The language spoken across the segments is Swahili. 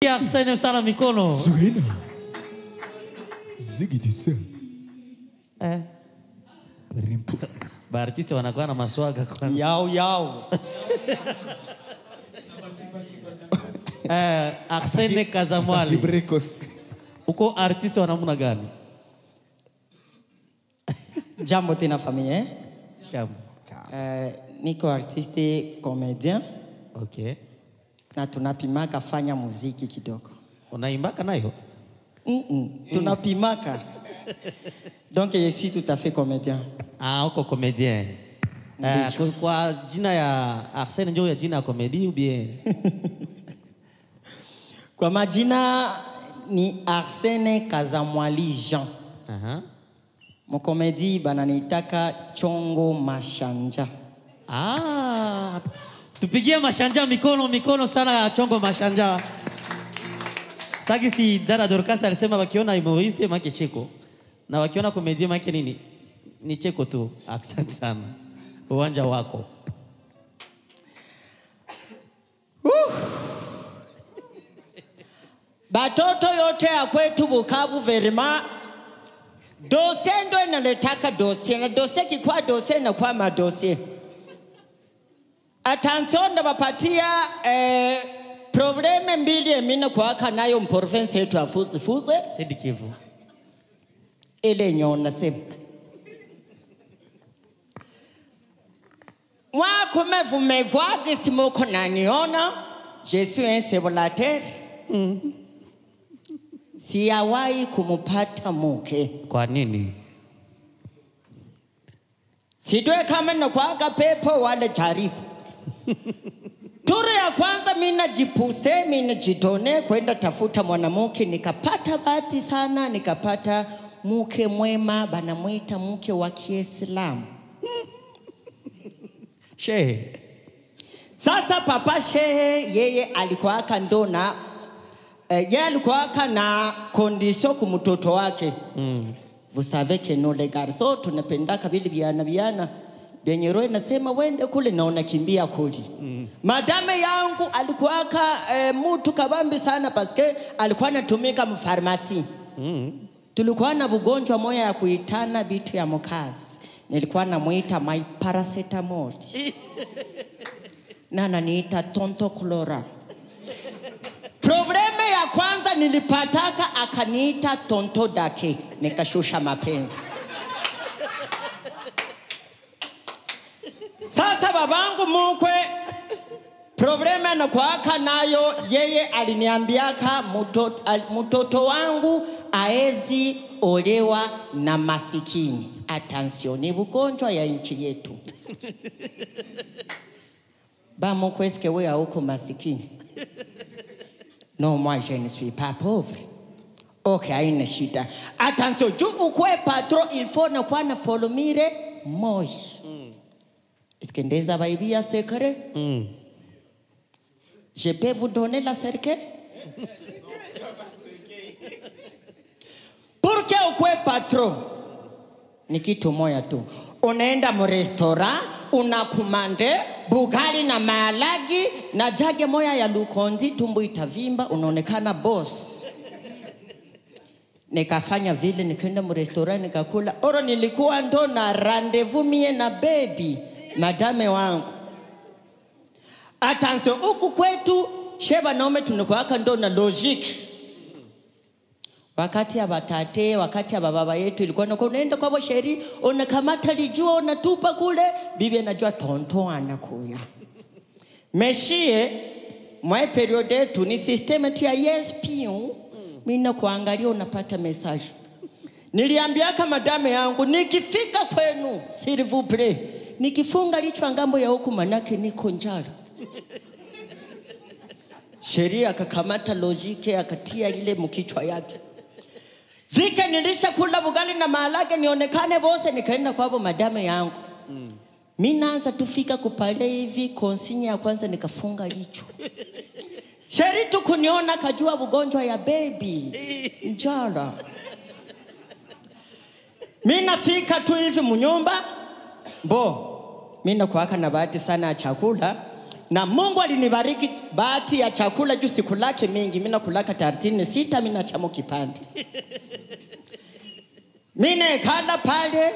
Tupigie Arsene sana mikono. Suena. Ziggy Dusel. Rimpo. Baartiste wanakuwa na maswaga kwa. Yao. Arsene Kazamwali. Brecos. Uko artiste wa namna gani? Jambo tena familia. Jambo. Niko artiste comédien. Okay. Na tunapimaka fanya muziki kidogo. Unaimbaka nayo? Tunapimaka. Donc je suis tout à fait comédien. Uko comédien. Kwa jina ya Arsene ndio ya jina ya comedy ou bien? Kwa majina ni Arsene Kazamwali Jean. Mkomedi bananitaka Chongo Mashanja. Tupigie Mashanja mikono sana Chongo Mashanja. Sagi si dada Dorcas alisema wakiona humoriste make cheko. Na wakiona comedy make nini? Ni cheko tu. Asante sana. Uwanja wako. Batoto yote ya kwetu Bukavu verima. Dosie ndo inaletaka dosie. Na dosie kikuwa dosie na kwa madosie. Attention na wapatia probleme mbili emina kwa haka nayo mprovince yetu ya Fuze. Sidi Kivu. Ile nyona sema. Moi vous me voyez si moko naniona. Je suis un célibataire. Sijawahi kumupata mke. Kwa nini? Sijue kama nakuaga pepo wale jaribu. Turu ya kwanza mina jipuse, mina jitone kwenda tafuta mwanamke, nikapata bahati sana, nikapata mke mwema, banamuita mke wa Kiislamu. Shehe. Sasa papa shehe yeye alikuwa kandona yeye alikuwa na condition kwa mtoto wake. Vous savez que nous les garçons tunapenda kabili biana Benyero inasema wende kule na unakimbia kuli. Madame yangu alikuwa mtu kabambi sana paske alikuwa anatumika mfarmasi. Tulikuwa na ugonjwa moja ya kuitana bitu ya mkazi. Nilikuwa namuita my paracetamol. Na ananiita tonto chlora. Probleme ya kwanza nilipataka akaniita tonto dake. Nikashusha mapenzi. Sasa babangu mkwe probleme anakuaka nayo yeye aliniambiaka mtoto wangu aezi olewa na masikini. Attention, ni ugonjwa ya nchi yetu. Ba mkwe eske wewe hauko masikini? Non, moi je ne suis pas pauvre. Okay, haina shida. Attention, juu ukwe patron il faut na kwa na folomire moi. Est-ce que ndeza baibia secret? Je peux vous donner la cerque? Pour que ukwe patron ni kitu moja tu. Unaenda mu restaurant, unakumande bugali na malagi na jage moja ya lukondi, tumbo itavimba, unaonekana boss. Nikafanya vile, nikaenda mu restaurant nikakula. Oro nilikuwa ndo na rendezvous mie na baby madame wangu. Attention, huku kwetu sheba naume tunakuwaka ndo na logique. Wakati ya batate, wakati ya baba yetu ilikuwa nako unaenda kwa bosheri, unakamata lijua, unatupa kule, bibi anajua tonto anakuya. Meshie, mwa periode yetu ni system tu ya ESPN, mina kuangalia unapata message. Niliambiaka madame yangu, nikifika kwenu, s'il vous plaît, nikifunga lichwa ngambo ya huku manake niko njala. Sheria akakamata logike, akatia ile mkichwa yake. Vike nilisha kula bugali na maharage nionekane bose, nikaenda kwa hapo madame yangu. Mimi naanza tufika kupale hivi, konsinya ya kwanza nikafunga licho. Sheri tu kuniona kajua ugonjwa ya baby. Njala. Mimi nafika tu hivi mnyumba. Mimi nakuaka na bahati sana ya chakula. Na Mungu alinibariki bahati ya chakula juu sikulake mingi. Mimi nakulaka 36, mimi nachamo kipande. Mimi kala pale,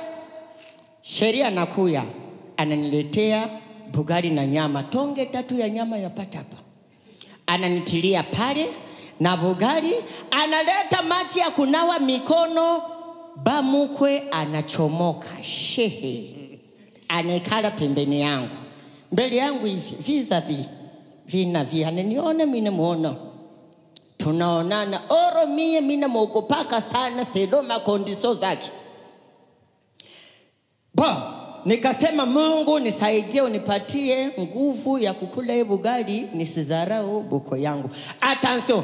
sheria nakuya. Ananiletea bugari na nyama. Tonge 3 ya nyama ya patapa. Ananitilia pale na bugari. Analeta maji ya kunawa mikono. Bamukwe anachomoka. Shehe. Anekala pembeni yangu. Mbele yangu hivi, vis-a-vis. Vina ananiona mimi muona. Tunaonana. Oro mimi namwogopaka sana Seloma kondiso zake. Nikasema Mungu nisaidie unipatie nguvu ya kukula hii bugali nisizarau buko yangu. Attention.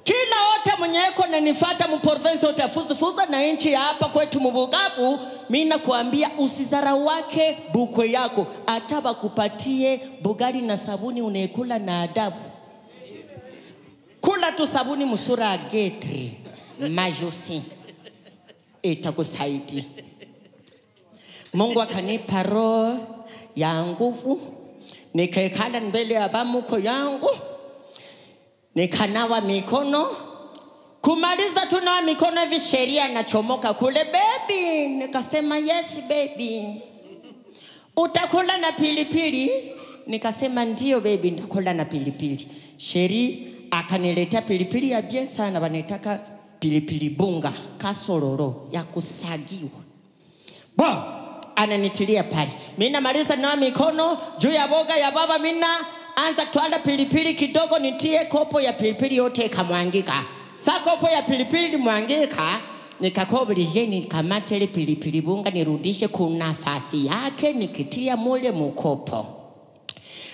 Kila wote mwenyeko na nifata mprovince yote fuza na nchi ya hapa kwetu Mubugavu, mimi nakuambia usizarau wake buko yako. Ataba kupatie bugali na sabuni unaekula na adabu. Kula tu sabuni musura getri majusi itakusaidia. Mungu akanipa roho ya nguvu. Nikaikala mbele ya bamuko yangu. Nikanawa mikono. Kumaliza tunawa mikono hivi sheria nachomoka kule. Baby, nikasema yes baby. Utakula na pilipili? Nikasema ndio baby, nitakula na pilipili. Sheri akaniletea pilipili ya bien sana, wanaitaka pilipili bunga, kasororo ya kusagiwa. Ananitilia pale. Mimi namaliza na mikono juu ya boga ya baba. Mimi anza twala pilipili kidogo nitie kopo ya pilipili yote ikamwangika. Sasa kopo ya pilipili mwangika, nikakobelije nikamate ile pilipili bunga nirudishe kuna nafasi yake nikitia mule mkopo.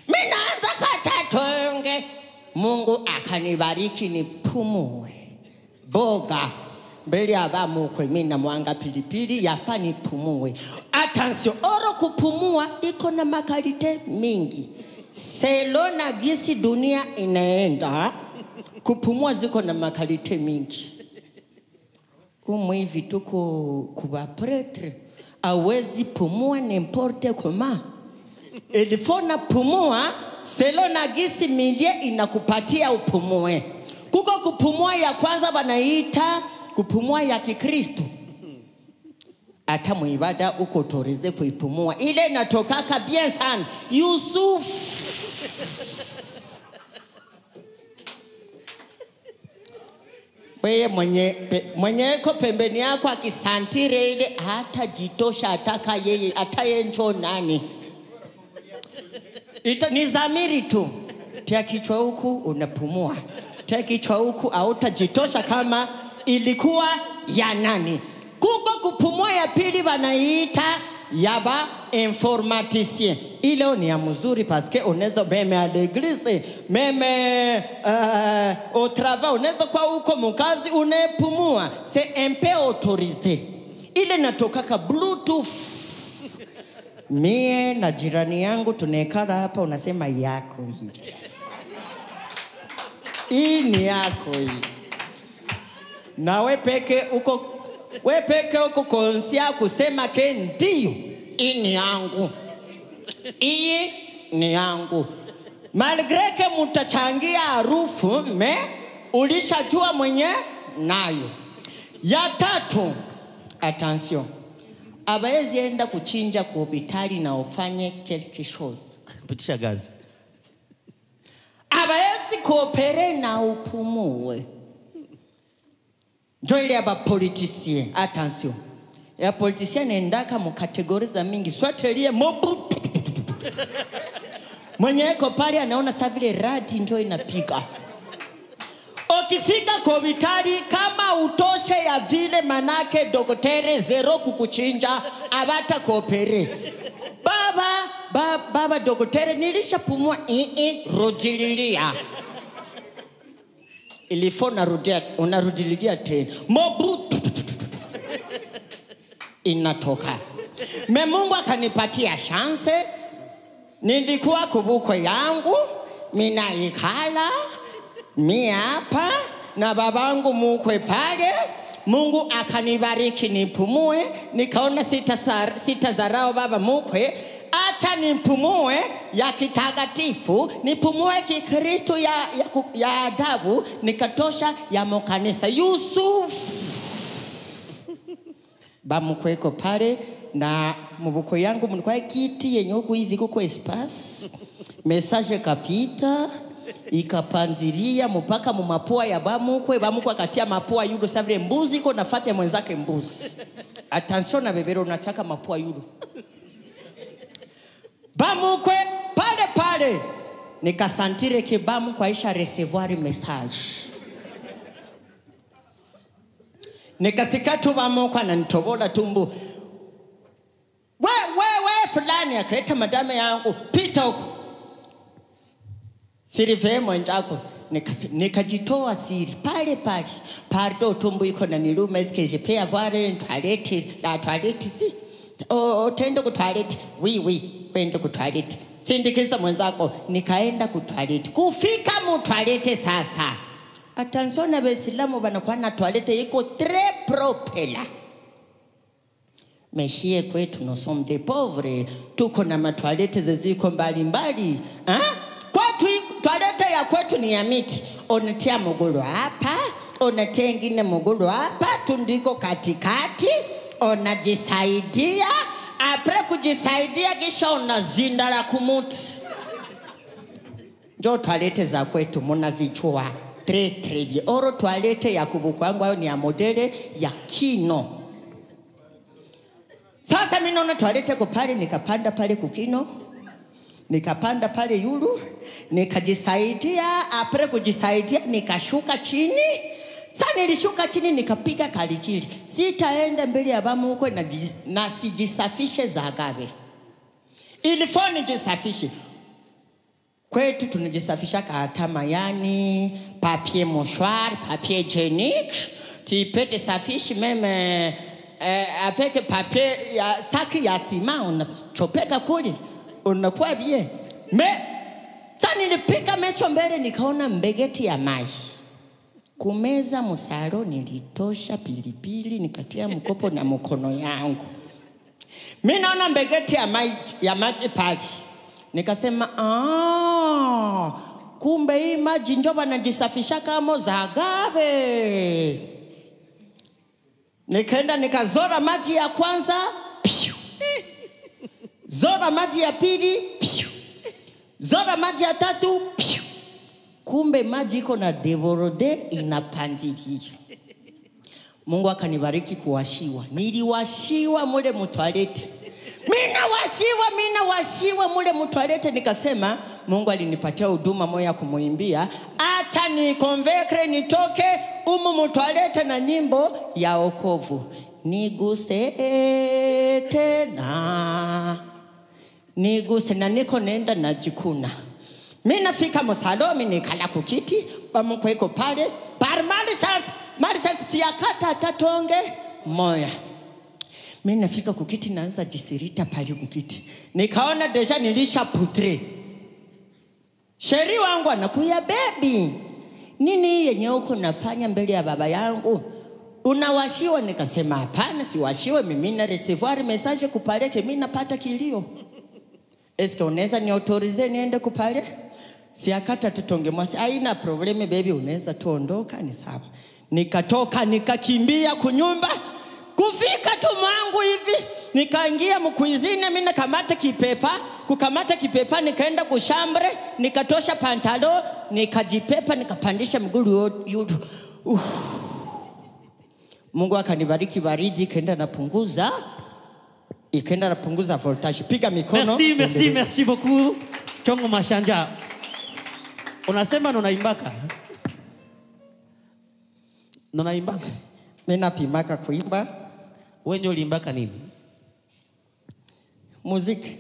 Mimi naanza kata tonge. Mungu akanibariki nipumue. Boga mbele ya bamukwe mimi namwanga pilipili yafani pumue. Attention, oro kupumua iko na makalite mingi. Selona gisi dunia inaenda, kupumua ziko na makalite mingi. Hivi tuko kuba pretre awezi pumua n'importe comment. Elifona pumua selona gisi milie inakupatia upumue. Kuko kupumua ya kwanza wanaita kupumua ya Kikristo. Ata muibada uko torize kuipumua. Ile natokaka bien sana. Yusuf. Wewe mwenye eko pembeni yako akisantire ile hata jitosha ataka yeye atayencho nani. Ita nizamiri tu. Tia kichwa huku unapumua. Tia kichwa huku hautajitosha kama ilikuwa ya nani. Kuko kupumua ya pili wanaita yaba informaticien. Ile ni ya mzuri parce que unezo meme à l'église, meme au travail, unezo kwa huko mkazi unepumua. C'est un peu autorisé. Ile natokaka Bluetooth. Mie na jirani yangu tunekala hapa unasema yako hii. Hii ni yako hii. Na we peke uko konsia kusema ke ndio hii ni yangu. Hii ni yangu. Malgré que mutachangia harufu ulishajua mwenye nayo. Ya tatu, attention. Abaezi enda kuchinja kwa hospitali na ufanye quelque chose. Pitisha gazi. Abaezi koopere na upumue. Njo ile aba politicien. Attention. Ya politicien endaka mu kategori za mingi. Swatelie mobu. Mwenye eko pale anaona saa vile radi njo inapiga. Ukifika kwa hospitali kama utoshe ya vile manake dokotere zero kukuchinja abata koopere. Baba dokotere nilishapumua rudililia. Ilifona unarudililia tena. Mobu inatoka. Mungu akanipatia chance. Nilikuwa kubuko yangu, mina ikala, hapa na babangu mukwe pale. Mungu akanibariki nipumue, nikaona sitazarau baba mukwe. acha nipumue ya kitagatifu, nipumue kikristo ya adabu, nikatosha ya mokanisa. Yusuf bamukweko pale na mubuko yangu mnikwae kiti yenye huku hivi kuko espace. Message kapita ikapandilia mpaka mu mapua ya bamukwe akatia mapua yudo savile mbuzi iko nafate mwenzake mbuzi. Attention na bebero unataka mapua yudo. Bamukwe pale nikasantire ke bamukwe aisha recevoir message. Nikafika tu bamukwe ananitobola tumbo. We fulani akaita madame yangu pita huko. Siri mwenzako nikajitoa siri pale pardo tumbo iko na nilume zikejepea vare toilette si tendo ku toilette wende ku toilette sindikiza mwenzako nikaenda ku toilette kufika mu toilette sasa. Attention na Waislamu banakuwa na toilette iko très propre là. Meshie kwetu no sommes des pauvres, tuko na matoilette ziko mbalimbali. Kwetu toilette ya kwetu ni ya miti. Unatia mugulu hapa, unatia ingine mugulu hapa, tundiko katikati, unajisaidia, apre kujisaidia kisha unazindara kumutu. Njo toilette za kwetu munazichua très bien. Oro toilette ya kubukwangu ayo ni ya modele ya Kino. Sasa mimi naona toilette ko pale, nikapanda pale kukino, nikapanda pale yulu, nikajisaidia, apre kujisaidia nikashuka chini. Sasa nilishuka chini nikapiga kalikili. Sitaenda mbele ya bamuko na sijisafishe zagabe. Ilifaa nijisafishe. Kwetu tunajisafisha katama yani papier mouchoir, papier hygiénique, tipete safishi meme avec papier ya saki ya sima unachopeka kuli unakuwa bien. Sasa nilipika mecho mbele nikaona mbegeti ya maji. Kumeza musaro nilitosha pilipili nikatia mkopo na mkono yangu. Mimi naona mbegeti ya maji pale. Nikasema kumbe hii maji ndio wanajisafisha kama zagabe. Nikaenda nikazora maji ya kwanza, zora maji ya pili, zora maji ya tatu, kumbe maji iko na devorode inapandilia. Mungu akanibariki kuwashiwa. Niliwashiwa mule mtoalete. Mina washiwa mule mtoalete. Nikasema Mungu alinipatia huduma moja kumuimbia. Acha ni konvekre nitoke umu mtoalete na nyimbo ya wokovu. Niguse tena. Niguse na niko nenda na jikuna. Mimi nafika msalomi nikala kukiti. Bamukwe iko pale. Marisha siyakata tatonge moya. Mimi nafika kukiti naanza jisirita pale kukiti. Nikaona deja nilisha putre. Sheri wangu anakuya baby. Nini yenye uko nafanya mbele ya baba yangu? Unawashiwa? Nikasema hapana siwashiwe, mimi na recevoir message kupaleke, mimi napata kilio. Eske unaweza ni autorize niende kupale? Siakata tutonge mwasi. Haina probleme baby, unaweza tuondoka ni sawa. Nikatoka nikakimbia kunyumba. Kufika tu mwangu hivi nikaingia mkuizine, mimi nakamata kipepa, kukamata kipepa nikaenda kushambre, nikatosha pantalo, nikajipepa, nikapandisha mguu yudu. Mungu akanibariki baridi kaenda napunguza, ikaenda napunguza voltage. Piga mikono. Merci beaucoup. Chongo Mashanja. Unasema unaimbaka? Unaimbaka? Mimi napimaka kuimba. Wewe ndio uliimbaka nini? Muziki.